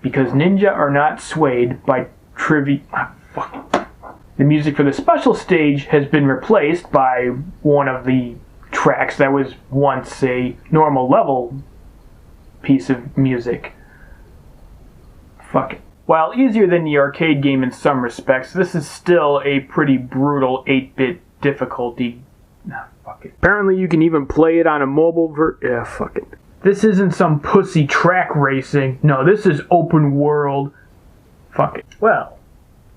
because ninja are not swayed by trivia. Fuck. The music for the special stage has been replaced by one of the tracks that was once a normal level piece of music. Fuck it. While easier than the arcade game in some respects, this is still a pretty brutal 8-bit difficulty. Nah, fuck it. Apparently you can even play it on a mobile yeah, fuck it. This isn't some pussy track racing. No, this is open world. Fuck it. Well,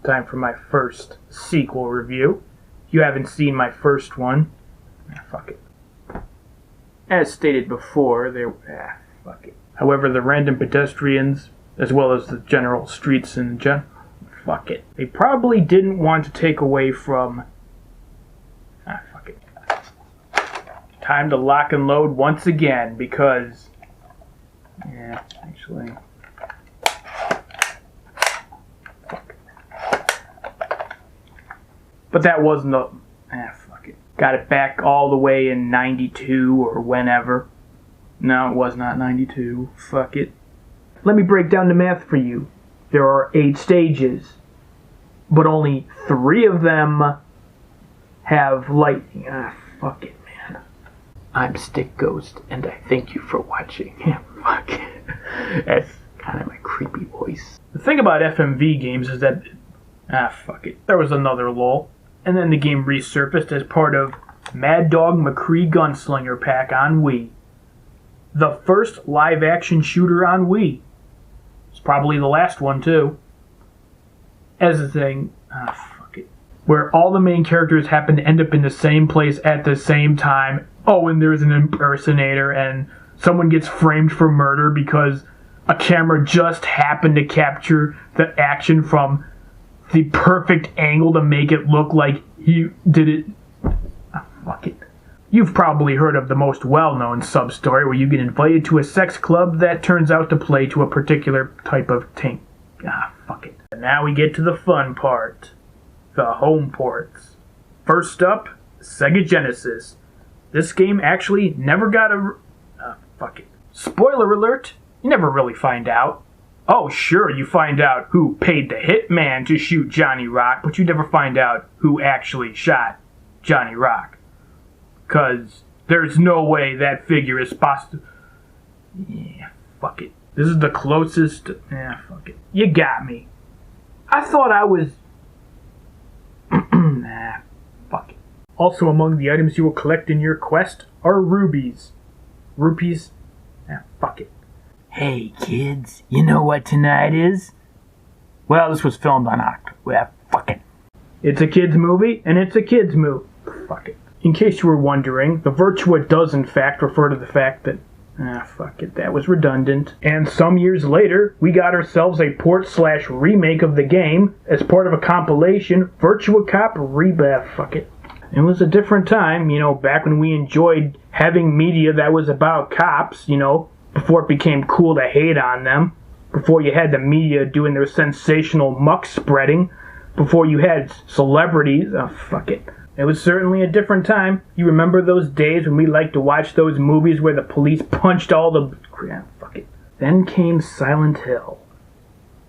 time for my first sequel review. If you haven't seen my first one, fuck it. As stated before, fuck it. However, the random pedestrians, as well as the general streets and fuck it. They probably didn't want to take away from... fuck it. Time to lock and load once again, because... yeah, actually... fuck. But that wasn't a... fuck it. Got it back all the way in 92 or whenever. No, it was not 92. Fuck it. Let me break down the math for you. There are 8 stages, but only 3 of them have lightning. Fuck it, man. I'm stickghost, and I thank you for watching. Fuck it. That's kind of my creepy voice. The thing about FMV games is that... fuck it. There was another lull, and then the game resurfaced as part of Mad Dog McCree Gunslinger Pack on Wii. The first live-action shooter on Wii. It's probably the last one, too. As a thing, fuck it. Where all the main characters happen to end up in the same place at the same time. Oh, and there's an impersonator, and someone gets framed for murder because a camera just happened to capture the action from the perfect angle to make it look like he did it. Fuck it. You've probably heard of the most well-known sub-story where you get invited to a sex club that turns out to play to a particular type of tank. Fuck it. And now we get to the fun part. The home ports. First up, Sega Genesis. This game actually never got a... fuck it. Spoiler alert, you never really find out. Oh, sure, you find out who paid the hitman to shoot Johnny Rock, but you never find out who actually shot Johnny Rock. Because there's no way that figure is supposed to... yeah, fuck it. This is the closest... fuck it. You got me. I thought I was... fuck it. Also among the items you will collect in your quest are rubies. Rupees? Fuck it. Hey, kids, you know what tonight is? Well, this was filmed on October. Fuck it. It's a kids movie, and it's a kids movie. Fuck it. In case you were wondering, the Virtua does in fact refer to the fact that, fuck it, that was redundant. And some years later, we got ourselves a port/remake of the game as part of a compilation, Virtua Cop Rebirth. Fuck it. It was a different time, back when we enjoyed having media that was about cops, before it became cool to hate on them, before you had the media doing their sensational muck spreading, before you had celebrities. Fuck it. It was certainly a different time. You remember those days when we liked to watch those movies where the police punched all the... fuck it. Then came Silent Hill.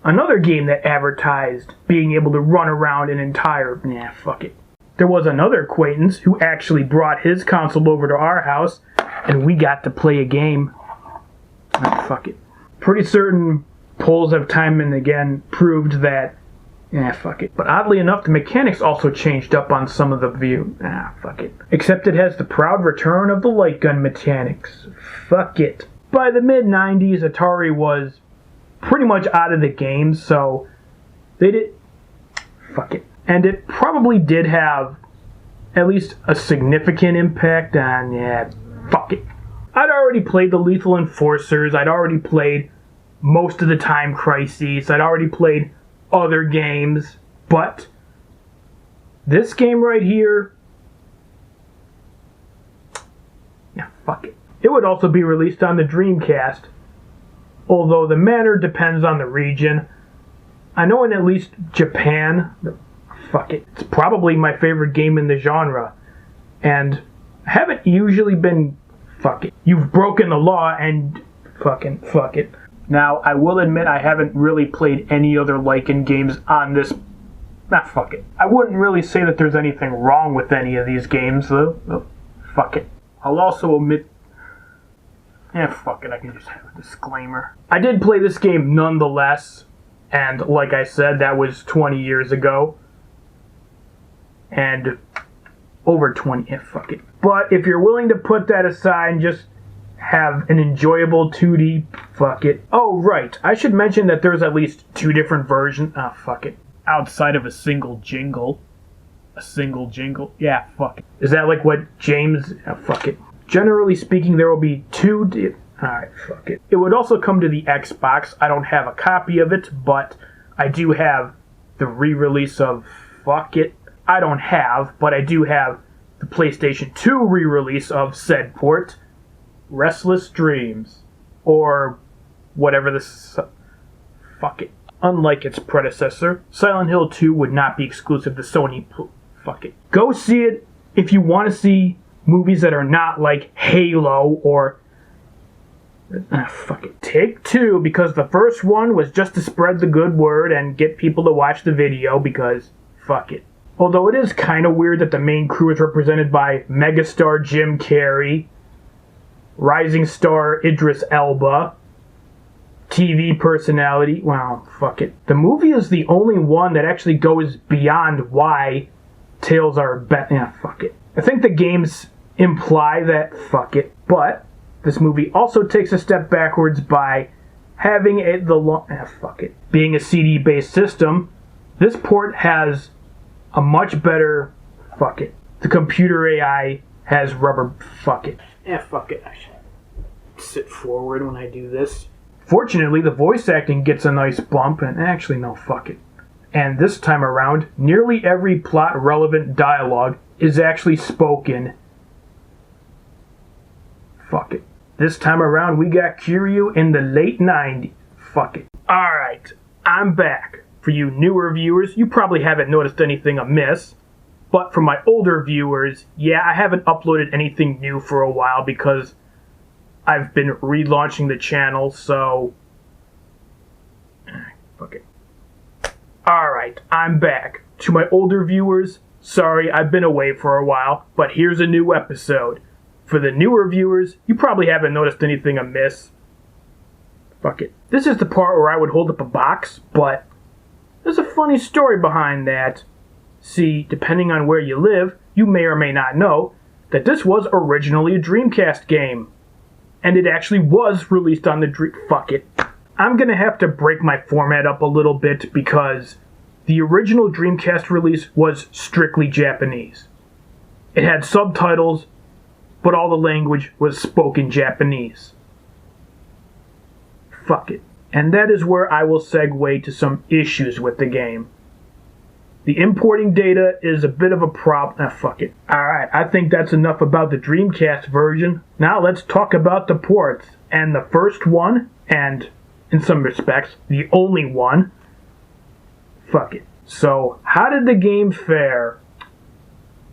Another game that advertised being able to run around an entire... fuck it. There was another acquaintance who actually brought his console over to our house, and we got to play a game. Fuck it. Pretty certain polls have time and again proved that fuck it. But oddly enough, the mechanics also changed up on some of the view. Fuck it. Except it has the proud return of the light gun mechanics. Fuck it. By the mid-90s, Atari was pretty much out of the game, so they did... fuck it. And it probably did have at least a significant impact on... fuck it. I'd already played the Lethal Enforcers, I'd already played most of the Time Crises, I'd already played other games, but this game right here, fuck it. It would also be released on the Dreamcast, although the manner depends on the region. I know in at least Japan, fuck it, it's probably my favorite game in the genre, and I haven't usually been, fuck it. You've broken the law and fucking fuck it. Now, I will admit I haven't really played any other Lycan games on this. Fuck it. I wouldn't really say that there's anything wrong with any of these games, though. Oh, fuck it. I'll also omit... fuck it, I can just have a disclaimer. I did play this game nonetheless, and like I said, that was 20 years ago. And over 20, fuck it. But if you're willing to put that aside and just have an enjoyable 2D, fuck it. Oh, right, I should mention that there's at least 2 different versions. Fuck it. Outside of a single jingle. A single jingle? Yeah, fuck it. Is that like what James... fuck it. Generally speaking, there will be 2... Alright, fuck it. It would also come to the Xbox. I don't have a copy of it, but I do have the re-release of... Fuck it. I don't have, but I do have the PlayStation 2 re-release of said port, Restless Dreams. Or whatever this... Fuck it. Unlike its predecessor, Silent Hill 2 would not be exclusive to Sony. Fuck it. Go see it if you want to see movies that are not like Halo or... fuck it. Take 2, because the first one was just to spread the good word and get people to watch the video, because fuck it. Although it is kind of weird that the main crew is represented by megastar Jim Carrey, rising star Idris Elba, TV personality, well, fuck it. The movie is the only one that actually goes beyond why Tales are fuck it. I think the games imply that, fuck it, but this movie also takes a step backwards by having being a CD-based system. This port has a much better, fuck it. The computer AI has rubber, fuck it. Fuck it. I should sit forward when I do this. Fortunately, the voice acting gets a nice bump, and actually, no, fuck it. And this time around, nearly every plot-relevant dialogue is actually spoken. Fuck it. This time around, we got Kiryu in the late 90s. Fuck it. Alright, I'm back. For you newer viewers, you probably haven't noticed anything amiss. But for my older viewers, yeah, I haven't uploaded anything new for a while because I've been relaunching the channel, so... fuck it. Alright, I'm back. To my older viewers, sorry, I've been away for a while, but here's a new episode. For the newer viewers, you probably haven't noticed anything amiss. Fuck it. This is the part where I would hold up a box, but there's a funny story behind that. See, depending on where you live, you may or may not know that this was originally a Dreamcast game. And it actually was released on the fuck it. I'm gonna have to break my format up a little bit because the original Dreamcast release was strictly Japanese. It had subtitles, but all the language was spoken Japanese. Fuck it. And that is where I will segue to some issues with the game. The importing data is a bit of a problem. Fuck it. Alright, I think that's enough about the Dreamcast version. Now let's talk about the ports. And the first one, and in some respects, the only one. Fuck it. So, how did the game fare?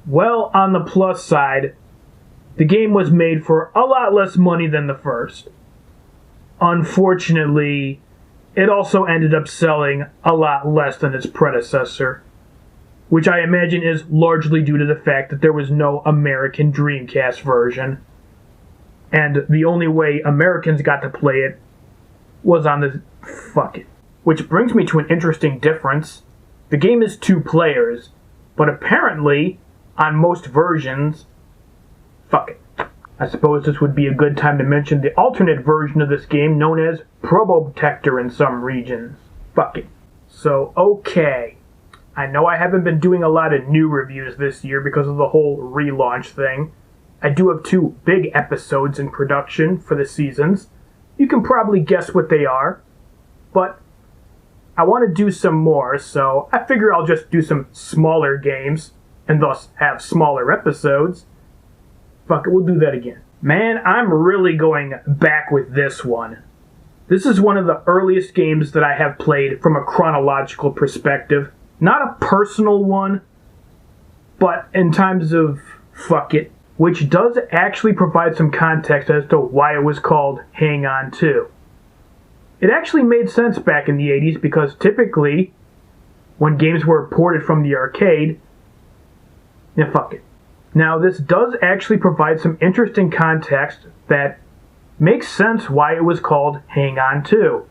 Well, on the plus side, the game was made for a lot less money than the first. Unfortunately, it also ended up selling a lot less than its predecessor, which I imagine is largely due to the fact that there was no American Dreamcast version, and the only way Americans got to play it was on the... fuck it. Which brings me to an interesting difference. The game is 2 players, but apparently, on most versions... fuck it. I suppose this would be a good time to mention the alternate version of this game known as Probotector in some regions. Fuck it. So, okay. I know I haven't been doing a lot of new reviews this year because of the whole relaunch thing. I do have 2 big episodes in production for the seasons. You can probably guess what they are. But I want to do some more, so I figure I'll just do some smaller games and thus have smaller episodes. Fuck it, we'll do that again. Man, I'm really going back with this one. This is one of the earliest games that I have played from a chronological perspective. Not a personal one, but in times of fuck it, which does actually provide some context as to why it was called Hang On 2. It actually made sense back in the 80s because typically, when games were ported from the arcade, yeah, fuck it. Now, this does actually provide some interesting context that makes sense why it was called Hang On 2.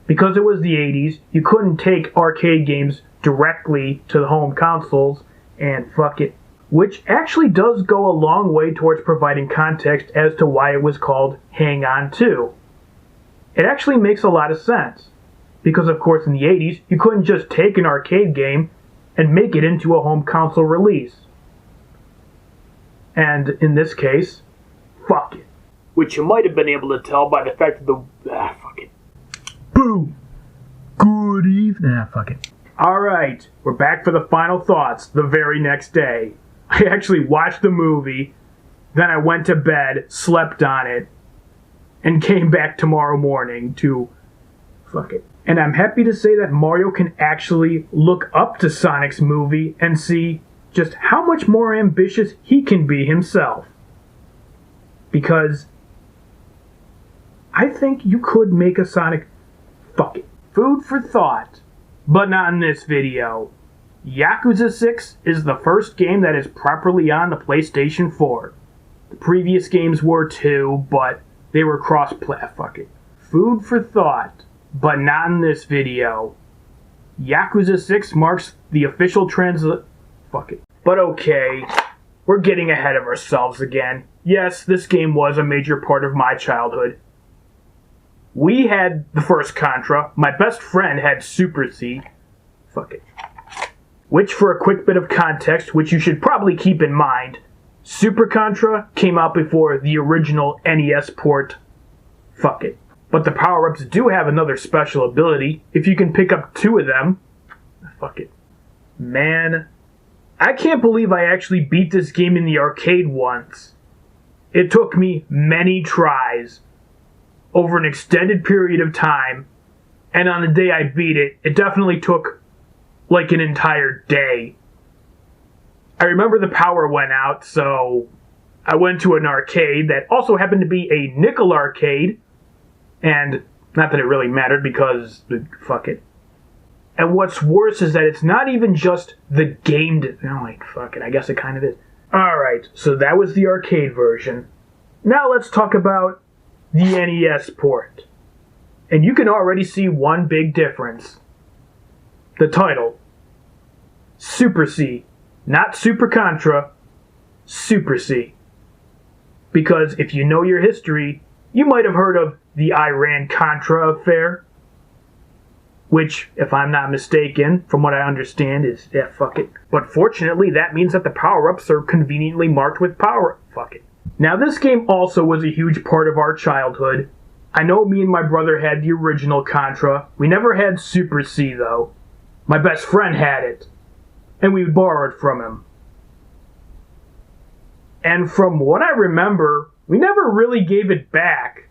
Because it was the 80s, you couldn't take arcade games directly to the home consoles, and fuck it. Which actually does go a long way towards providing context as to why it was called Hang On 2. It actually makes a lot of sense. Because of course in the 80s, you couldn't just take an arcade game and make it into a home console release. And in this case, fuck it. Which you might have been able to tell by the fact that fuck it. Boom! Good evening. Fuck it. Alright, we're back for the final thoughts the very next day. I actually watched the movie, then I went to bed, slept on it, and came back tomorrow morning to fuck it. And I'm happy to say that Mario can actually look up to Sonic's movie and see just how much more ambitious he can be himself. Because I think you could make a Sonic... Fuck it. Food for thought. But not in this video. Yakuza 6 is the first game that is properly on the PlayStation 4. The previous games were too, but they were cross-plat. Fuck it. Food for thought. But not in this video. Yakuza 6 marks the official Fuck it. But okay, we're getting ahead of ourselves again. Yes, this game was a major part of my childhood. We had the first Contra. My best friend had Super C. Fuck it. Which, for a quick bit of context, which you should probably keep in mind, Super Contra came out before the original NES port. Fuck it. But the power-ups do have another special ability. If you can pick up 2 of them... Fuck it. Man, I can't believe I actually beat this game in the arcade once. It took me many tries, over an extended period of time, and on the day I beat it, it definitely took like an entire day. I remember the power went out, so I went to an arcade that also happened to be a nickel arcade, and not that it really mattered because, fuck it. And what's worse is that it's not even just the game, fuck it, I guess it kind of is. Alright, so that was the arcade version. Now let's talk about the NES port. And you can already see one big difference. The title. Super C. Not Super Contra. Super C. Because if you know your history, you might have heard of the Iran-Contra affair. Which, if I'm not mistaken, from what I understand, is, fuck it. But fortunately, that means that the power-ups are conveniently marked with fuck it. Now, this game also was a huge part of our childhood. I know me and my brother had the original Contra. We never had Super C, though. My best friend had it. And we borrowed from him. And from what I remember, we never really gave it back.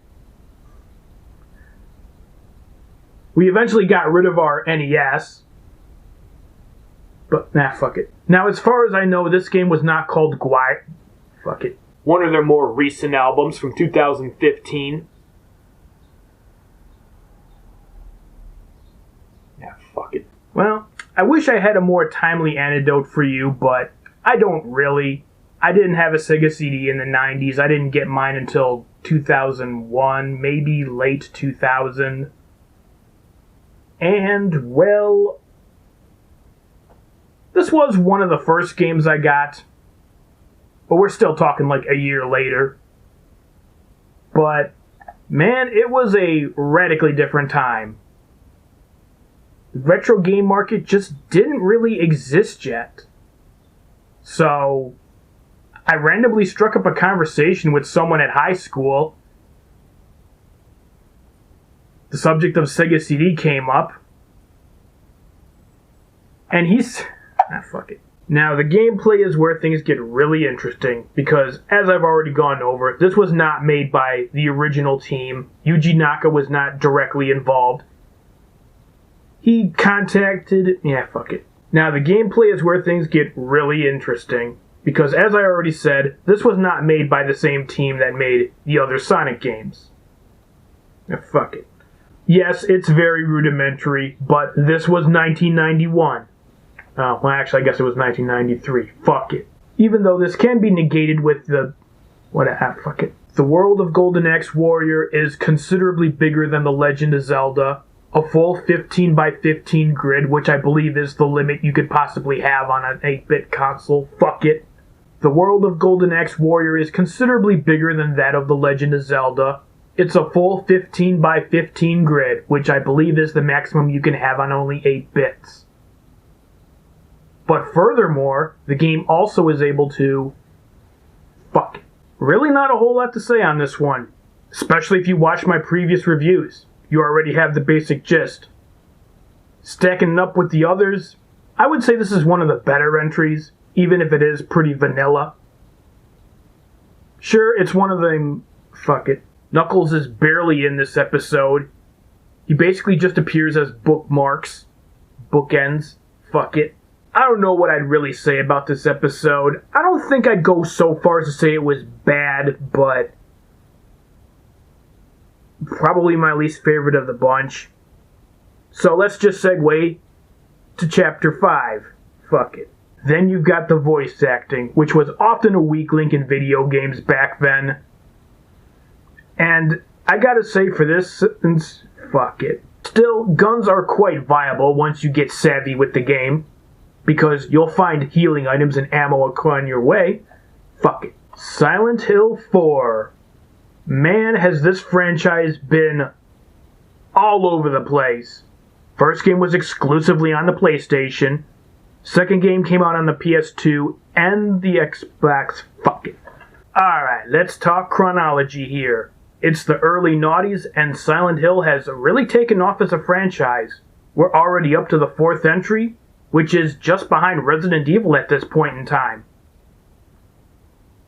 We eventually got rid of our NES. But, fuck it. Now, as far as I know, this game was not called Fuck it. One of their more recent albums from 2015. Fuck it. Well, I wish I had a more timely anecdote for you, but I don't really. I didn't have a Sega CD in the 90s. I didn't get mine until 2001, maybe late 2000. And, well, this was one of the first games I got. But we're still talking like a year later. But, man, it was a radically different time. The retro game market just didn't really exist yet. So, I randomly struck up a conversation with someone at high school. The subject of Sega CD came up. And he's... fuck it. Now, the gameplay is where things get really interesting, because, as I've already gone over, this was not made by the original team. Yuji Naka was not directly involved. He contacted... fuck it. Now, the gameplay is where things get really interesting, because, as I already said, this was not made by the same team that made the other Sonic games. Fuck it. Yes, it's very rudimentary, but this was 1991. Well, actually, I guess it was 1993. Fuck it. Even though this can be negated with the... fuck it. The world of Golden Axe Warrior is considerably bigger than The Legend of Zelda. A full 15 by 15 grid, which I believe is the limit you could possibly have on an 8-bit console. Fuck it. The world of Golden Axe Warrior is considerably bigger than that of The Legend of Zelda. It's a full 15 by 15 grid, which I believe is the maximum you can have on only 8 bits. But furthermore, the game also is able to... Fuck it. Really not a whole lot to say on this one, especially if you watch my previous reviews. You already have the basic gist. Stacking it up with the others, I would say this is one of the better entries, even if it is pretty vanilla. Sure, it's one of them... Fuck it. Knuckles is barely in this episode. He basically just appears as bookmarks. Bookends. Fuck it. I don't know what I'd really say about this episode. I don't think I'd go so far as to say it was bad, but... probably my least favorite of the bunch. So let's just segue to Chapter 5. Fuck it. Then you've got the voice acting, which was often a weak link in video games back then. And I gotta say for this sentence, fuck it. Still, guns are quite viable once you get savvy with the game, because you'll find healing items and ammo on your way. Fuck it. Silent Hill 4. Man, has this franchise been all over the place. First game was exclusively on the PlayStation. Second game came out on the PS2 and the Xbox. Fuck it. Alright, let's talk chronology here. It's the early noughties, and Silent Hill has really taken off as a franchise. We're already up to the 4th entry, which is just behind Resident Evil at this point in time.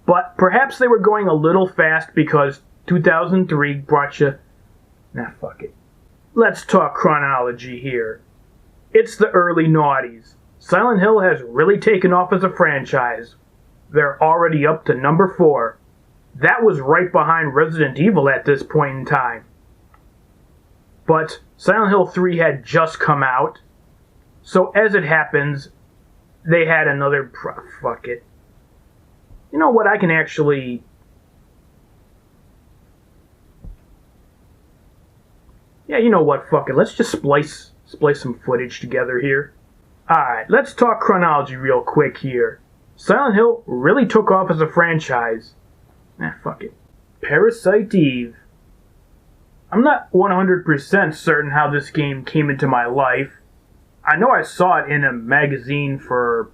But perhaps they were going a little fast because 2003 brought you... Nah, fuck it. Let's talk chronology here. It's the early noughties. Silent Hill has really taken off as a franchise. They're already up to number 4. That was right behind Resident Evil at this point in time. But Silent Hill 3 had just come out. So as it happens, they had another... Fuck it. You know what, I can actually... Yeah, you know what, fuck it. Let's just splice some footage together here. Alright, let's talk chronology real quick here. Silent Hill really took off as a franchise. Fuck it. Parasite Eve. I'm not 100% certain how this game came into my life. I know I saw it in a magazine for...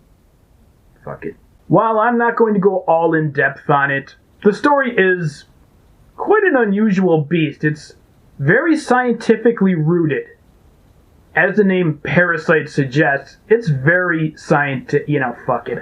Fuck it. While I'm not going to go all in depth on it, the story is quite an unusual beast. It's very scientifically rooted. As the name Parasite suggests, it's very scientific. You know, fuck it.